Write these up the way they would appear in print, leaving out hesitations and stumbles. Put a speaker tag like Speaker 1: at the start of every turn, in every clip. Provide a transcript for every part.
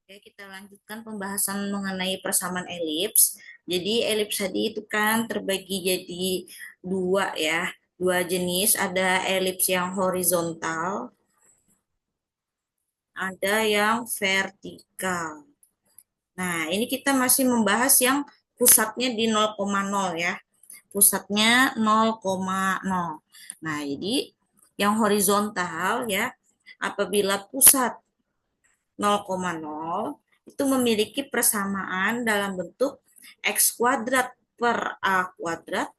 Speaker 1: Oke, kita lanjutkan pembahasan mengenai persamaan elips. Jadi elips tadi itu kan terbagi jadi dua ya, dua jenis. Ada elips yang horizontal, ada yang vertikal. Nah, ini kita masih membahas yang pusatnya di 0,0 ya. Pusatnya 0,0. Nah, jadi yang horizontal ya, apabila pusat 0,0 itu memiliki persamaan dalam bentuk x kuadrat per a kuadrat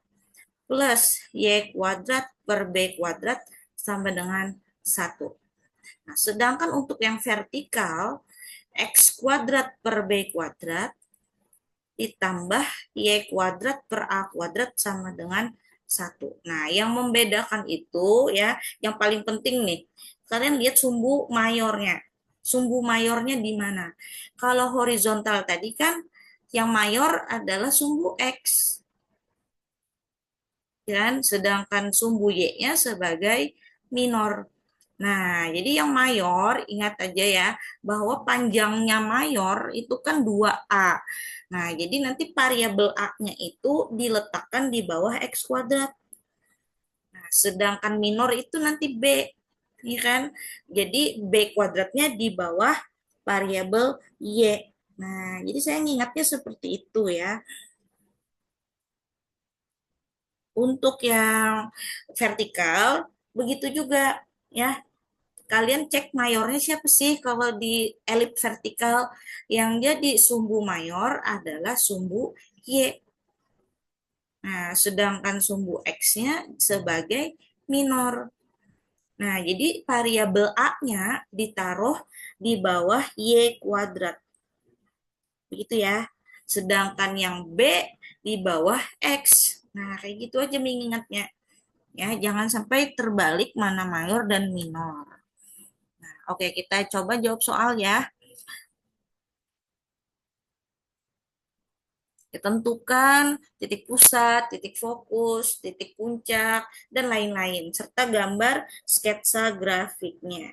Speaker 1: plus y kuadrat per b kuadrat sama dengan 1. Nah, sedangkan untuk yang vertikal, x kuadrat per b kuadrat ditambah y kuadrat per a kuadrat sama dengan 1. Nah, yang membedakan itu ya, yang paling penting nih, kalian lihat sumbu mayornya. Sumbu mayornya di mana? Kalau horizontal tadi kan yang mayor adalah sumbu X, dan sedangkan sumbu Y-nya sebagai minor. Nah, jadi yang mayor, ingat aja ya, bahwa panjangnya mayor itu kan 2A. Nah, jadi nanti variabel A-nya itu diletakkan di bawah X kuadrat. Nah, sedangkan minor itu nanti B, ya kan? Jadi B kuadratnya di bawah variabel Y. Nah, jadi saya ingatnya seperti itu ya. Untuk yang vertikal, begitu juga ya. Kalian cek mayornya siapa sih kalau di elip vertikal, yang jadi sumbu mayor adalah sumbu Y. Nah, sedangkan sumbu X-nya sebagai minor. Nah, jadi variabel A-nya ditaruh di bawah Y kuadrat. Begitu ya. Sedangkan yang B di bawah X. Nah, kayak gitu aja mengingatnya. Ya, jangan sampai terbalik mana mayor dan minor. Oke, kita coba jawab soal ya. Tentukan titik pusat, titik fokus, titik puncak, dan lain-lain, serta gambar sketsa grafiknya.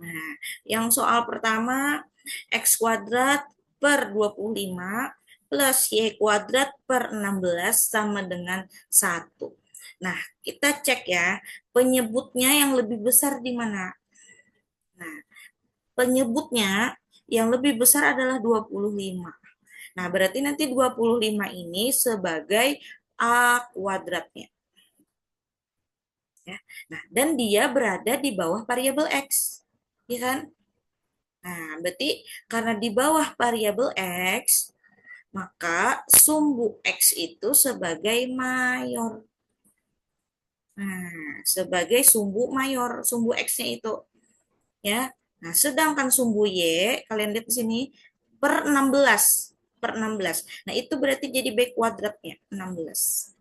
Speaker 1: Nah, yang soal pertama, X kuadrat per 25 plus Y kuadrat per 16 sama dengan 1. Nah, kita cek ya, penyebutnya yang lebih besar di mana? Nah, penyebutnya yang lebih besar adalah 25. Nah, berarti nanti 25 ini sebagai A kuadratnya. Ya. Nah, dan dia berada di bawah variabel X. Ya kan? Nah, berarti karena di bawah variabel X, maka sumbu X itu sebagai mayor. Nah, sebagai sumbu mayor, sumbu X-nya itu. Ya. Nah, sedangkan sumbu Y, kalian lihat di sini, per 16. Per 16. Nah, itu berarti jadi B kuadratnya, 16.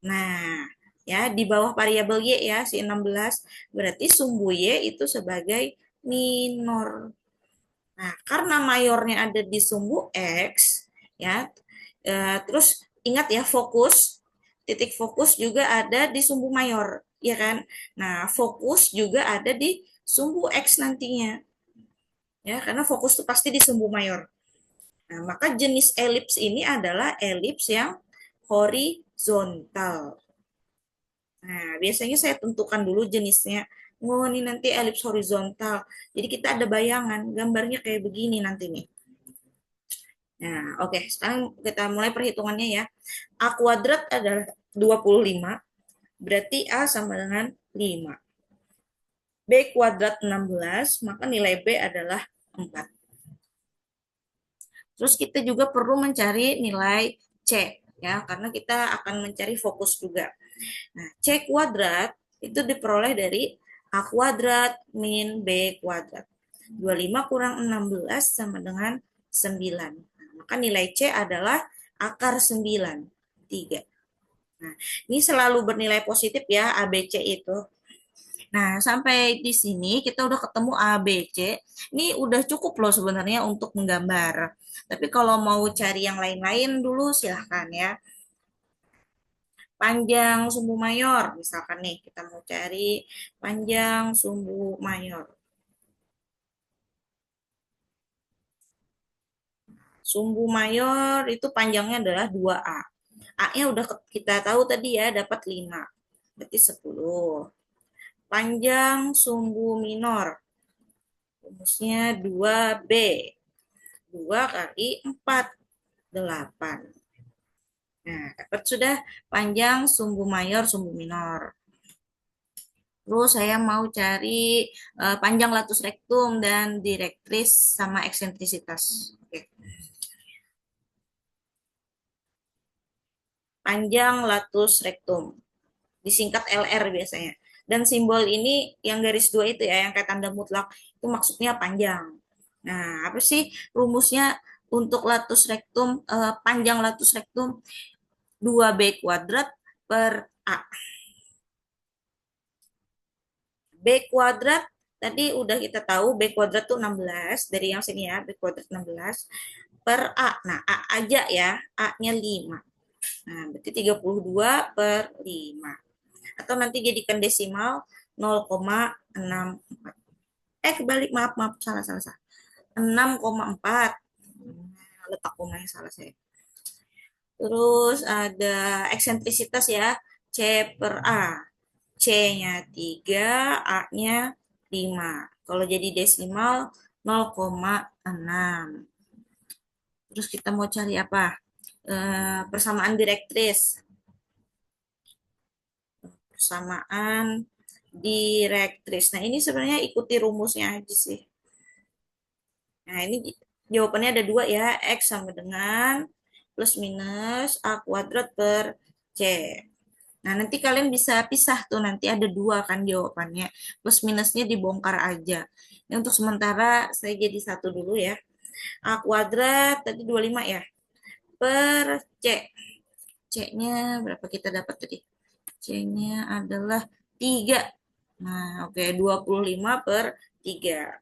Speaker 1: Nah, ya di bawah variabel Y ya, si 16, berarti sumbu Y itu sebagai minor. Nah, karena mayornya ada di sumbu X, ya, terus ingat ya fokus, titik fokus juga ada di sumbu mayor, ya kan? Nah, fokus juga ada di sumbu X nantinya, ya, karena fokus itu pasti di sumbu mayor. Nah, maka jenis elips ini adalah elips yang horizontal. Nah, biasanya saya tentukan dulu jenisnya. Oh, ini nanti elips horizontal. Jadi kita ada bayangan, gambarnya kayak begini nanti nih. Nah, oke, sekarang kita mulai perhitungannya ya. A kuadrat adalah 25, berarti A sama dengan 5. B kuadrat 16, maka nilai B adalah 4. Terus kita juga perlu mencari nilai C, ya, karena kita akan mencari fokus juga. Nah, C kuadrat itu diperoleh dari A kuadrat min B kuadrat. 25 kurang 16 sama dengan 9. Nah, maka nilai C adalah akar 9, 3. Nah, ini selalu bernilai positif ya, A, B, C itu. Nah, sampai di sini kita udah ketemu A, B, C. Ini udah cukup loh sebenarnya untuk menggambar. Tapi kalau mau cari yang lain-lain dulu silahkan ya. Panjang sumbu mayor, misalkan nih kita mau cari panjang sumbu mayor. Sumbu mayor itu panjangnya adalah 2A. A-nya udah kita tahu tadi ya, dapat 5. Berarti 10. Panjang sumbu minor. Rumusnya 2B. 2 kali 4, 8. Nah, dapat sudah panjang sumbu mayor, sumbu minor. Terus saya mau cari panjang latus rektum dan direktris sama eksentrisitas. Oke. Panjang latus rektum. Disingkat LR biasanya. Dan simbol ini yang garis 2 itu ya, yang kayak tanda mutlak, itu maksudnya panjang. Nah, apa sih rumusnya untuk latus rektum, panjang latus rektum? 2B kuadrat per A. B kuadrat tadi udah kita tahu B kuadrat tuh 16 dari yang sini ya, B kuadrat 16 per A. Nah, A aja ya, A-nya 5. Nah, berarti 32 per 5. Atau nanti jadikan desimal 0,64. Kebalik, maaf, maaf, salah, salah, salah. 6,4. Nah, letak komanya salah saya. Terus ada eksentrisitas ya, C per A. C-nya 3, A-nya 5. Kalau jadi desimal 0,6. Terus kita mau cari apa? Persamaan direktris. Persamaan direktris. Nah, ini sebenarnya ikuti rumusnya aja sih. Nah, ini jawabannya ada 2 ya. X sama dengan plus minus A kuadrat per C. Nah, nanti kalian bisa pisah tuh, nanti ada 2 kan jawabannya. Plus minusnya dibongkar aja. Ini untuk sementara saya jadi 1 dulu ya. A kuadrat tadi 25 ya. Per C. C-nya berapa kita dapat tadi? C-nya adalah 3. Nah, oke, 25 per 3.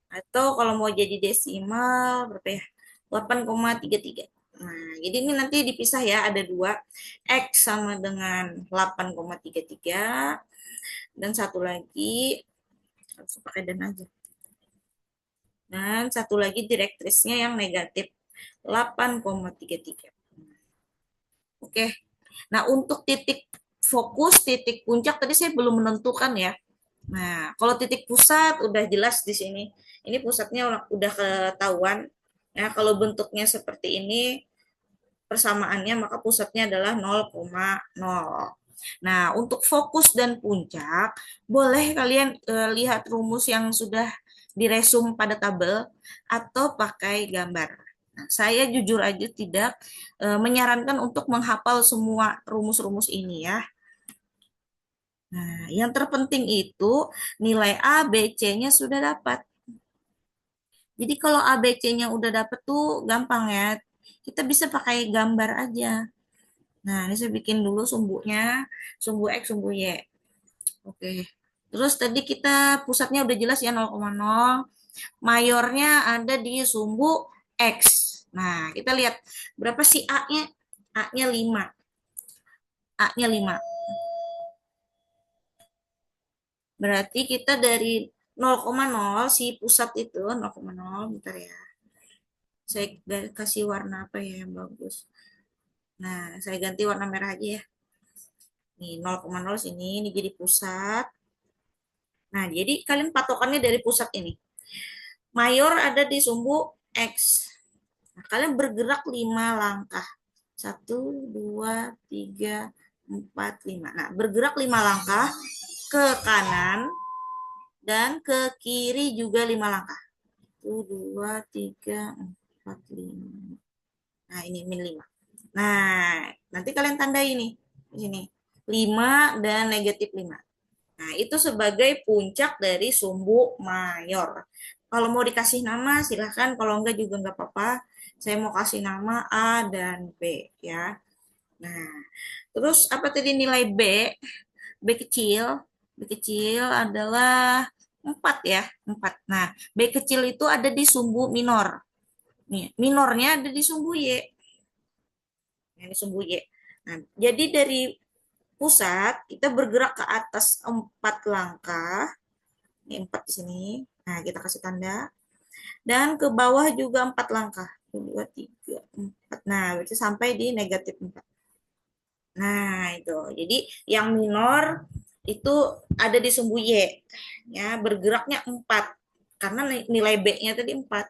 Speaker 1: Atau kalau mau jadi desimal, berapa ya? 8,33. Nah, jadi ini nanti dipisah ya, ada 2. X sama dengan 8,33. Dan satu lagi, harus pakai dan aja. Dan satu lagi direktrisnya yang negatif, 8,33. Oke, nah untuk titik fokus, titik puncak tadi saya belum menentukan ya. Nah, kalau titik pusat udah jelas di sini. Ini pusatnya udah ketahuan. Ya, kalau bentuknya seperti ini, persamaannya maka pusatnya adalah 0,0. Nah, untuk fokus dan puncak, boleh kalian lihat rumus yang sudah diresum pada tabel atau pakai gambar. Nah, saya jujur aja tidak menyarankan untuk menghafal semua rumus-rumus ini ya. Nah, yang terpenting itu nilai A, B, C-nya sudah dapat. Jadi kalau A, B, C-nya udah dapat tuh gampang ya. Kita bisa pakai gambar aja. Nah, ini saya bikin dulu sumbunya, sumbu X, sumbu Y. Oke. Terus tadi kita pusatnya udah jelas ya 0,0. Mayornya ada di sumbu X. Nah, kita lihat berapa sih A-nya? A-nya 5. A-nya 5. Berarti kita dari 0,0 si pusat itu 0,0, bentar ya. Saya kasih warna apa ya yang bagus. Nah, saya ganti warna merah aja ya. Nih 0,0 sini, ini jadi pusat. Nah, jadi kalian patokannya dari pusat ini. Mayor ada di sumbu X. Nah, kalian bergerak 5 langkah. 1, 2, 3, 4, 5. Nah, bergerak 5 langkah ke kanan dan ke kiri juga 5 langkah. 1, 2, 3, 4, 5. Nah, ini min 5. Nah, nanti kalian tandai ini di sini. 5 dan negatif 5. Nah, itu sebagai puncak dari sumbu mayor. Kalau mau dikasih nama, silahkan. Kalau enggak juga enggak apa-apa. Saya mau kasih nama A dan B ya. Nah, terus apa tadi nilai B? B kecil. B kecil adalah 4 ya. 4. Nah, B kecil itu ada di sumbu minor. Nih, minornya ada di sumbu Y. Ini sumbu Y. Nah, jadi dari pusat kita bergerak ke atas 4 langkah. Ini 4 di sini. Nah, kita kasih tanda. Dan ke bawah juga 4 langkah. 2, 3, 4. Nah, berarti sampai di negatif 4. Nah, itu. Jadi yang minor itu ada di sumbu Y. Ya, bergeraknya 4. Karena nilai B-nya tadi 4.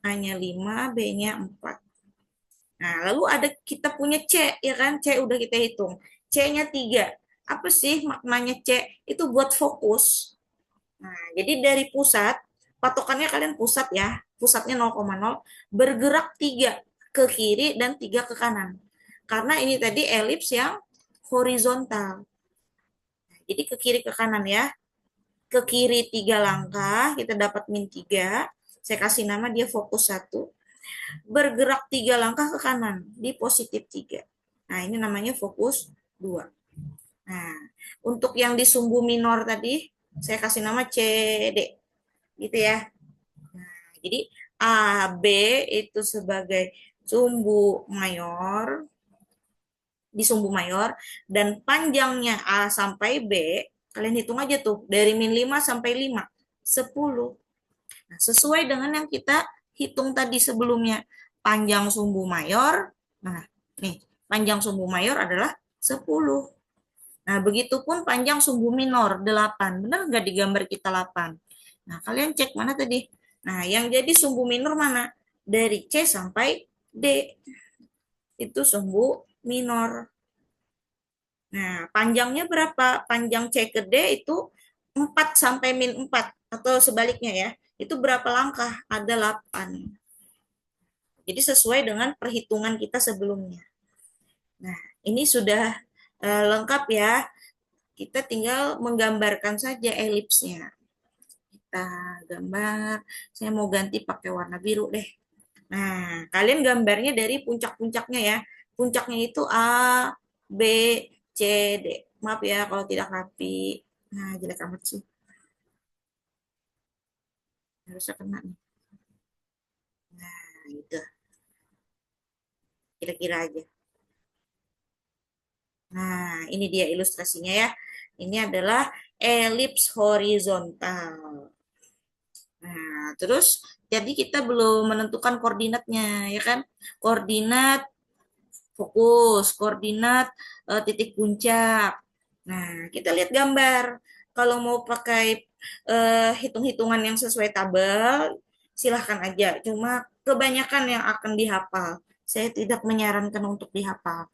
Speaker 1: A-nya 5, B-nya 4. Nah, lalu ada kita punya C, ya kan? C udah kita hitung. C-nya 3. Apa sih maknanya C? Itu buat fokus. Nah, jadi dari pusat, patokannya kalian pusat ya. Pusatnya 0,0, bergerak 3 ke kiri dan 3 ke kanan. Karena ini tadi elips yang horizontal. Jadi ke kiri ke kanan ya. Ke kiri 3 langkah, kita dapat min 3. Saya kasih nama dia fokus 1. Bergerak 3 langkah ke kanan di positif 3. Nah, ini namanya fokus 2. Nah, untuk yang di sumbu minor tadi, saya kasih nama CD. Gitu ya. Nah, jadi A, B itu sebagai sumbu mayor, di sumbu mayor, dan panjangnya A sampai B, kalian hitung aja tuh, dari min 5 sampai 5, 10. Nah, sesuai dengan yang kita hitung tadi sebelumnya, panjang sumbu mayor, nah, nih, panjang sumbu mayor adalah 10. Nah, begitupun panjang sumbu minor 8. Benar nggak di gambar kita 8? Nah, kalian cek mana tadi? Nah, yang jadi sumbu minor mana? Dari C sampai D. Itu sumbu minor. Nah, panjangnya berapa? Panjang C ke D itu 4 sampai min 4. Atau sebaliknya ya. Itu berapa langkah? Ada 8. Jadi sesuai dengan perhitungan kita sebelumnya. Nah, ini sudah lengkap ya. Kita tinggal menggambarkan saja elipsnya. Kita gambar. Saya mau ganti pakai warna biru deh. Nah, kalian gambarnya dari puncak-puncaknya ya. Puncaknya itu A, B, C, D. Maaf ya kalau tidak rapi. Nah, jelek amat sih. Harusnya kena nih. Nah, itu. Kira-kira aja. Nah, ini dia ilustrasinya ya. Ini adalah elips horizontal. Nah, terus jadi kita belum menentukan koordinatnya, ya kan? Koordinat fokus, koordinat titik puncak. Nah, kita lihat gambar. Kalau mau pakai hitung-hitungan yang sesuai tabel, silahkan aja. Cuma kebanyakan yang akan dihafal. Saya tidak menyarankan untuk dihafal.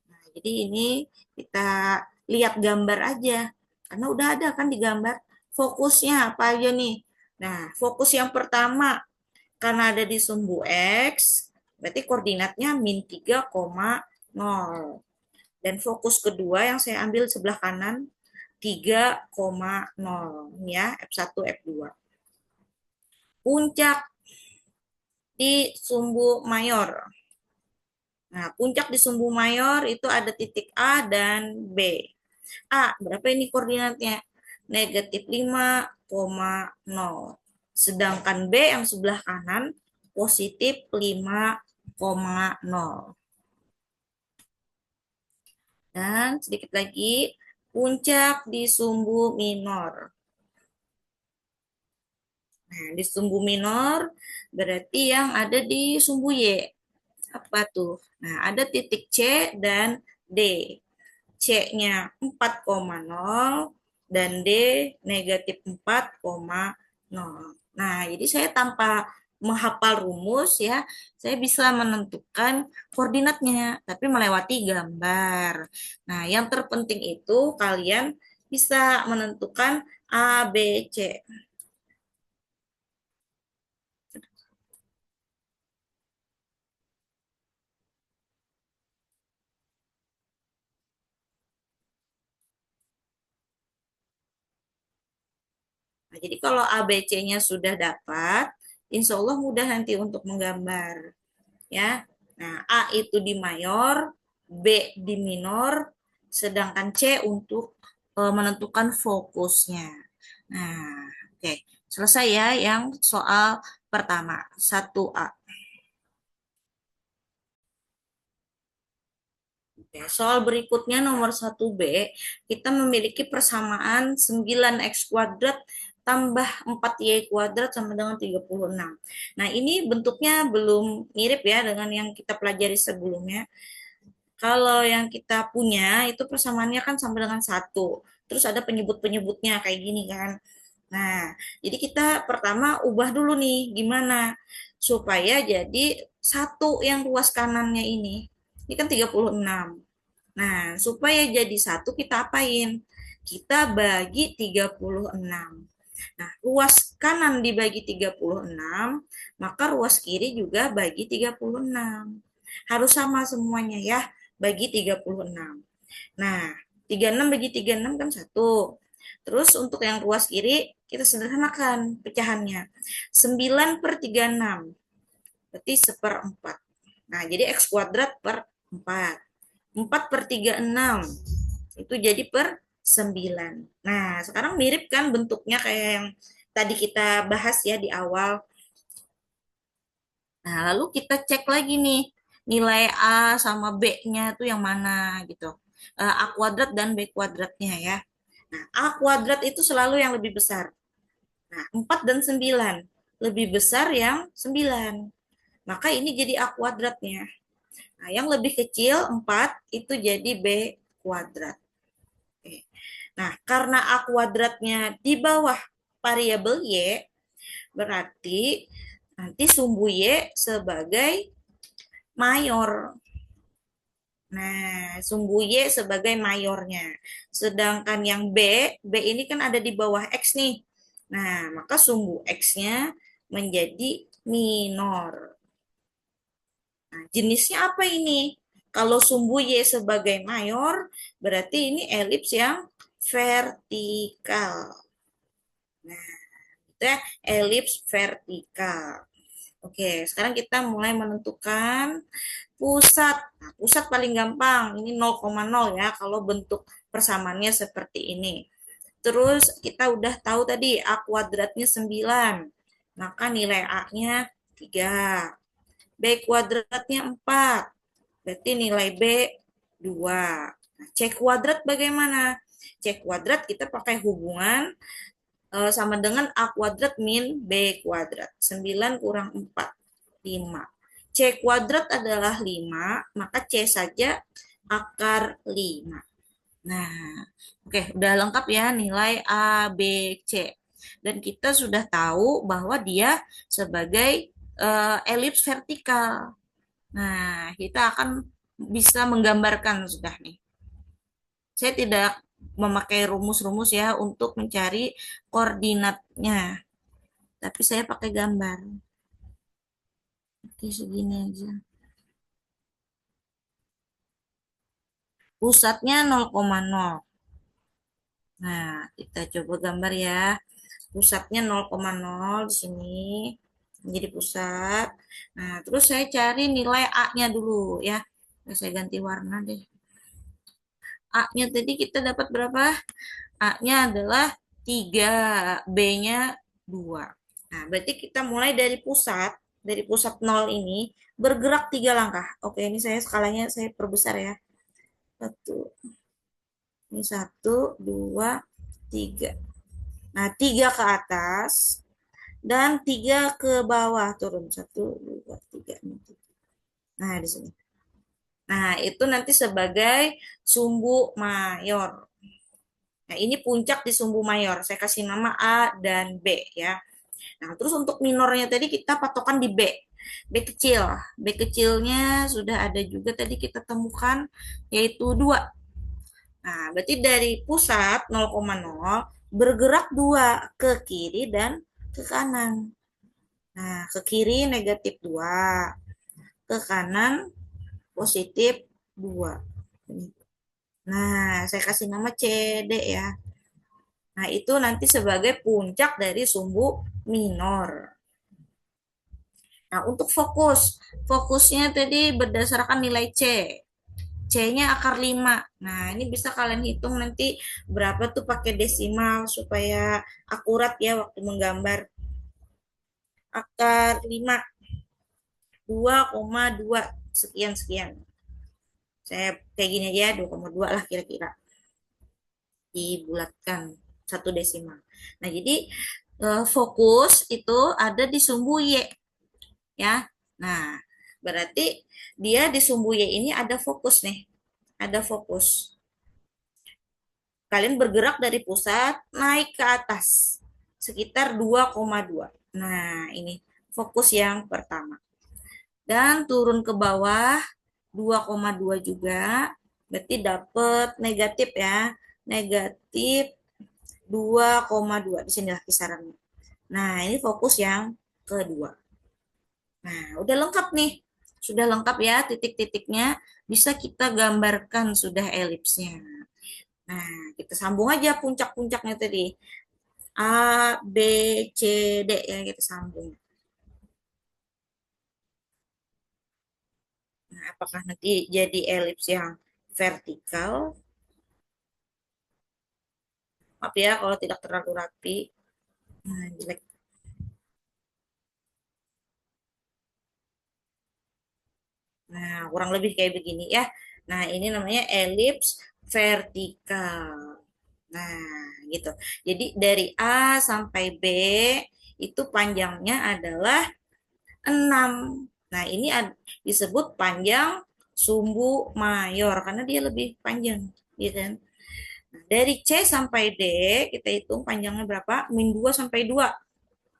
Speaker 1: Nah, jadi ini kita lihat gambar aja. Karena udah ada kan di gambar. Fokusnya apa aja nih? Nah, fokus yang pertama, karena ada di sumbu X, berarti koordinatnya min 3,0. Dan fokus kedua yang saya ambil sebelah kanan, 3,0. Ya, F1, F2. Puncak di sumbu mayor. Nah, puncak di sumbu mayor itu ada titik A dan B. A, berapa ini koordinatnya? Negatif 5,0. Sedangkan B yang sebelah kanan positif 5,0. Dan sedikit lagi, puncak di sumbu minor. Nah, di sumbu minor berarti yang ada di sumbu Y. Apa tuh? Nah, ada titik C dan D. C-nya 4,0 dan D negatif 4,0. Nah, jadi saya tanpa menghafal rumus ya, saya bisa menentukan koordinatnya, tapi melewati gambar. Nah, yang terpenting itu kalian bisa menentukan A, B, C. Nah, jadi kalau A, B, C-nya sudah dapat, insya Allah mudah nanti untuk menggambar. Ya, nah A itu di mayor, B di minor, sedangkan C untuk menentukan fokusnya. Nah, oke. Selesai ya yang soal pertama, 1A. Oke, soal berikutnya nomor 1B, kita memiliki persamaan 9x kuadrat tambah 4Y kuadrat sama dengan 36. Nah, ini bentuknya belum mirip ya dengan yang kita pelajari sebelumnya. Kalau yang kita punya itu persamaannya kan sama dengan satu. Terus ada penyebut-penyebutnya kayak gini kan. Nah, jadi kita pertama ubah dulu nih gimana supaya jadi satu yang ruas kanannya ini. Ini kan 36. Nah, supaya jadi satu kita apain? Kita bagi 36. Nah, ruas kanan dibagi 36, maka ruas kiri juga bagi 36. Harus sama semuanya ya, bagi 36. Nah, 36 bagi 36 kan satu. Terus untuk yang ruas kiri, kita sederhanakan pecahannya. 9 per 36, berarti seperempat. Nah, jadi X kuadrat per 4. 4 per 36, itu jadi per 9. Nah, sekarang mirip kan bentuknya kayak yang tadi kita bahas ya di awal. Nah, lalu kita cek lagi nih, nilai A sama B-nya itu yang mana gitu. A kuadrat dan B kuadratnya ya. Nah, A kuadrat itu selalu yang lebih besar. Nah, 4 dan 9. Lebih besar yang 9. Maka ini jadi A kuadratnya. Nah, yang lebih kecil 4 itu jadi B kuadrat. Oke. Nah, karena A kuadratnya di bawah variabel Y, berarti nanti sumbu Y sebagai mayor. Nah, sumbu Y sebagai mayornya. Sedangkan yang B ini kan ada di bawah X nih. Nah, maka sumbu X-nya menjadi minor. Nah, jenisnya apa ini? Kalau sumbu Y sebagai mayor, berarti ini elips yang vertikal. Nah, itu ya, elips vertikal. Oke, sekarang kita mulai menentukan pusat. Nah, pusat paling gampang, ini 0,0 ya, kalau bentuk persamaannya seperti ini. Terus kita udah tahu tadi A kuadratnya 9, maka nilai A-nya 3. B kuadratnya 4, berarti nilai B 2. Nah, C kuadrat bagaimana? C kuadrat kita pakai hubungan sama dengan A kuadrat min B kuadrat. 9 kurang 4, 5. C kuadrat adalah 5, maka C saja akar 5. Nah, oke, udah lengkap ya nilai A, B, C. Dan kita sudah tahu bahwa dia sebagai elips vertikal. Nah, kita akan bisa menggambarkan sudah nih. Saya tidak memakai rumus-rumus ya untuk mencari koordinatnya, tapi saya pakai gambar. Oke, segini aja. Pusatnya 0,0. Nah, kita coba gambar ya. Pusatnya 0,0 di sini menjadi pusat. Nah, terus saya cari nilai A-nya dulu ya. Saya ganti warna deh. A-nya tadi kita dapat berapa? A-nya adalah 3, B-nya 2. Nah, berarti kita mulai dari pusat 0 ini, bergerak 3 langkah. Oke, ini saya skalanya saya perbesar ya. Satu, ini 1, 2, 3. Nah, 3 ke atas, dan 3 ke bawah turun. 1, 2, 3. Nah, di sini. Nah, itu nanti sebagai sumbu mayor. Nah, ini puncak di sumbu mayor. Saya kasih nama A dan B ya. Nah, terus untuk minornya tadi kita patokan di B. B kecil. B kecilnya sudah ada juga tadi kita temukan, yaitu 2. Nah, berarti dari pusat 0,0 bergerak 2 ke kiri dan ke kanan. Nah, ke kiri negatif 2, ke kanan positif 2. Nah, saya kasih nama CD ya. Nah, itu nanti sebagai puncak dari sumbu minor. Nah, untuk fokusnya tadi berdasarkan nilai C. C-nya akar 5. Nah, ini bisa kalian hitung nanti berapa tuh pakai desimal supaya akurat ya waktu menggambar. Akar 5, 2,2 sekian-sekian. Saya kayak gini aja, 2,2 lah kira-kira. Dibulatkan. satu desimal. Nah, jadi fokus itu ada di sumbu Y ya. Nah, berarti dia di sumbu Y ini ada fokus nih. Ada fokus. Kalian bergerak dari pusat naik ke atas sekitar 2,2. Nah, ini fokus yang pertama. Dan turun ke bawah 2,2 juga. Berarti dapat negatif ya. Negatif 2,2. Di sinilah kisarannya. Nah, ini fokus yang kedua. Nah, udah lengkap nih. Sudah lengkap ya titik-titiknya. Bisa kita gambarkan sudah elipsnya. Nah, kita sambung aja puncak-puncaknya tadi. A, B, C, D ya kita sambung. Nah, apakah nanti jadi elips yang vertikal? Maaf ya kalau tidak terlalu rapi. Nah, jelek. Nah, kurang lebih kayak begini ya. Nah, ini namanya elips vertikal. Nah, gitu. Jadi dari A sampai B itu panjangnya adalah 6. Nah, ini disebut panjang sumbu mayor karena dia lebih panjang, gitu kan? Nah, dari C sampai D kita hitung panjangnya berapa? Min 2 sampai 2,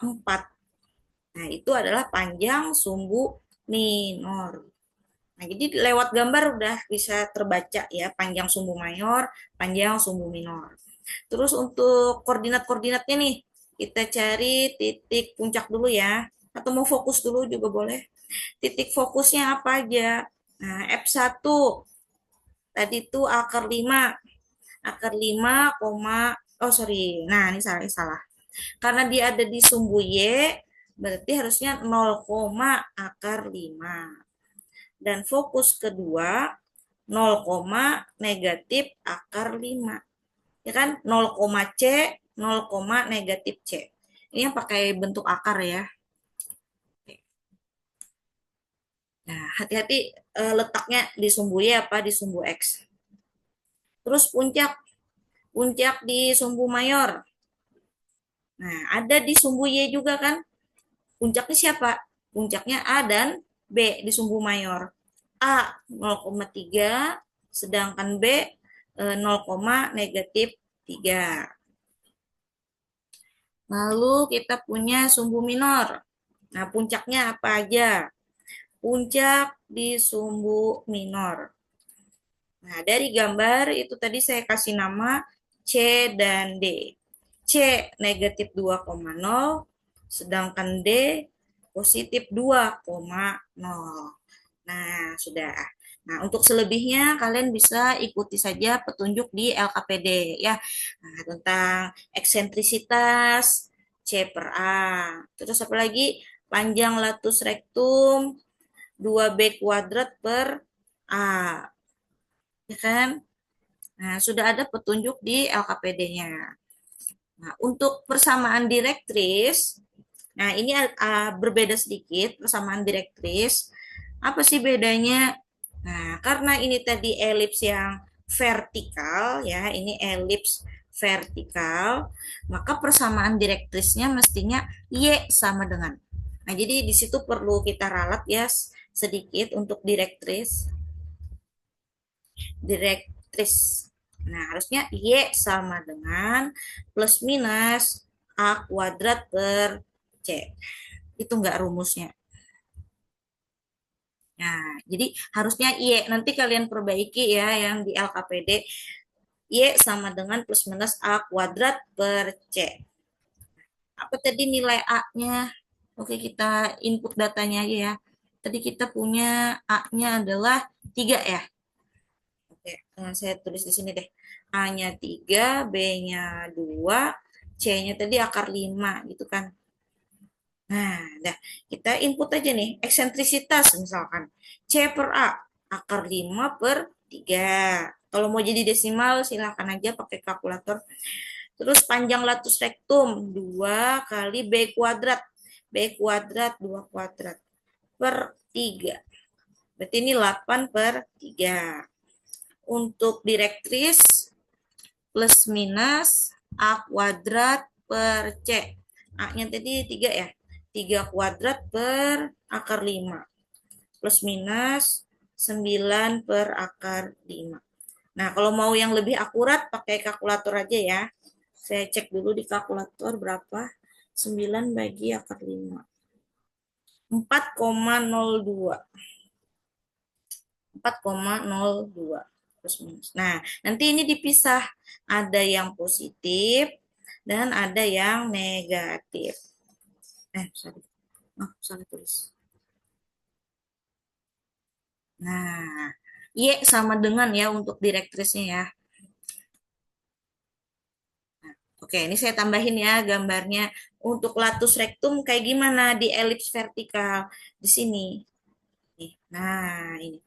Speaker 1: 4. Nah, itu adalah panjang sumbu minor. Nah, jadi lewat gambar udah bisa terbaca ya panjang sumbu mayor, panjang sumbu minor. Terus untuk koordinat-koordinatnya nih, kita cari titik puncak dulu ya. Atau mau fokus dulu juga boleh. Titik fokusnya apa aja? Nah, F1 tadi tuh akar 5. Akar 5, oh sorry. Nah, ini salah, salah. Karena dia ada di sumbu Y, berarti harusnya 0, akar 5. Dan fokus kedua 0, negatif akar 5. Ya kan? 0, C, 0, negatif C. Ini yang pakai bentuk akar ya. Nah, hati-hati letaknya di sumbu Y apa di sumbu X. Terus puncak, puncak di sumbu mayor. Nah, ada di sumbu Y juga kan. Puncaknya siapa? Puncaknya A dan B di sumbu mayor. A 0,3, sedangkan B 0, negatif 3. Lalu kita punya sumbu minor. Nah, puncaknya apa aja? Puncak di sumbu minor. Nah, dari gambar itu tadi saya kasih nama C dan D. C negatif 2,0, sedangkan D positif 2,0. Nah, sudah. Nah, untuk selebihnya kalian bisa ikuti saja petunjuk di LKPD ya. Nah, tentang eksentrisitas C per A. Terus apa lagi? Panjang latus rektum 2B kuadrat per A. Ya kan? Nah, sudah ada petunjuk di LKPD-nya. Nah, untuk persamaan direktris, nah ini berbeda sedikit persamaan direktris. Apa sih bedanya? Nah, karena ini tadi elips yang vertikal ya, ini elips vertikal, maka persamaan direktrisnya mestinya Y sama dengan. Nah, jadi di situ perlu kita ralat ya sedikit untuk direktris. Direktris. Nah, harusnya Y sama dengan plus minus A kuadrat per C. Itu enggak rumusnya. Nah, jadi harusnya Y. Nanti kalian perbaiki ya yang di LKPD. Y sama dengan plus minus A kuadrat per C. Apa tadi nilai A-nya? Oke, kita input datanya aja ya. Tadi kita punya A-nya adalah 3 ya. Oke, saya tulis di sini deh. A-nya 3, B-nya 2, C-nya tadi akar 5 gitu kan. Nah, dah kita input aja nih, eksentrisitas misalkan. C per A, akar 5 per 3. Kalau mau jadi desimal silahkan aja pakai kalkulator. Terus panjang latus rektum 2 kali B kuadrat. B kuadrat 2 kuadrat per 3. Berarti ini 8 per 3. Untuk direktris plus minus A kuadrat per C. A-nya tadi 3 ya. 3 kuadrat per akar 5. Plus minus 9 per akar 5. Nah, kalau mau yang lebih akurat pakai kalkulator aja ya. Saya cek dulu di kalkulator berapa. 9 bagi akar 5. 4,02. 4,02 plus minus. Nah, nanti ini dipisah. Ada yang positif dan ada yang negatif. Sorry. Salah tulis. Nah, Y sama dengan ya untuk direktrisnya ya. Oke, ini saya tambahin ya gambarnya. Untuk latus rektum kayak gimana di elips vertikal di sini. Nah, ini.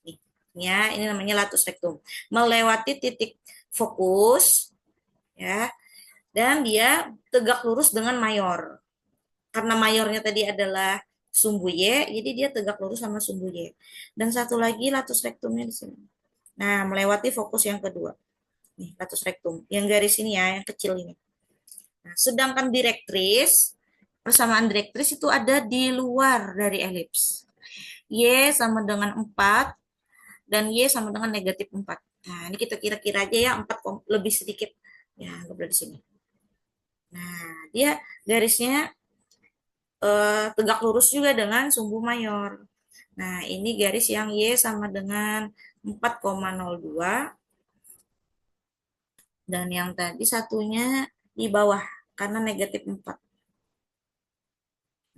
Speaker 1: Nih, ya, ini namanya latus rektum. Melewati titik fokus ya, dan dia tegak lurus dengan mayor. Karena mayornya tadi adalah sumbu Y, jadi dia tegak lurus sama sumbu Y. Dan satu lagi latus rektumnya di sini. Nah, melewati fokus yang kedua. Nih, latus rektum. Yang garis ini ya, yang kecil ini. Nah, sedangkan direktris, persamaan direktris itu ada di luar dari elips. Y sama dengan 4 dan Y sama dengan negatif 4. Nah, ini kita kira-kira aja ya, 4 lebih sedikit. Ya, nggak berada di sini. Nah, dia garisnya tegak lurus juga dengan sumbu mayor. Nah, ini garis yang Y sama dengan 4,02 dan yang tadi satunya di bawah karena negatif 4.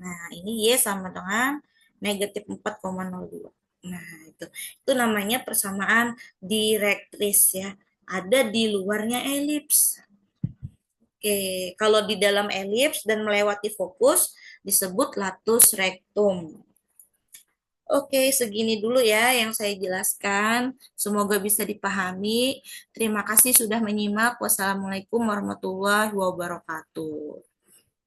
Speaker 1: Nah, ini Y sama dengan negatif 4,02. Nah, itu namanya persamaan direktris ya. Ada di luarnya elips. Oke, kalau di dalam elips dan melewati fokus disebut latus rektum. Oke, segini dulu ya yang saya jelaskan. Semoga bisa dipahami. Terima kasih sudah menyimak. Wassalamualaikum warahmatullahi wabarakatuh.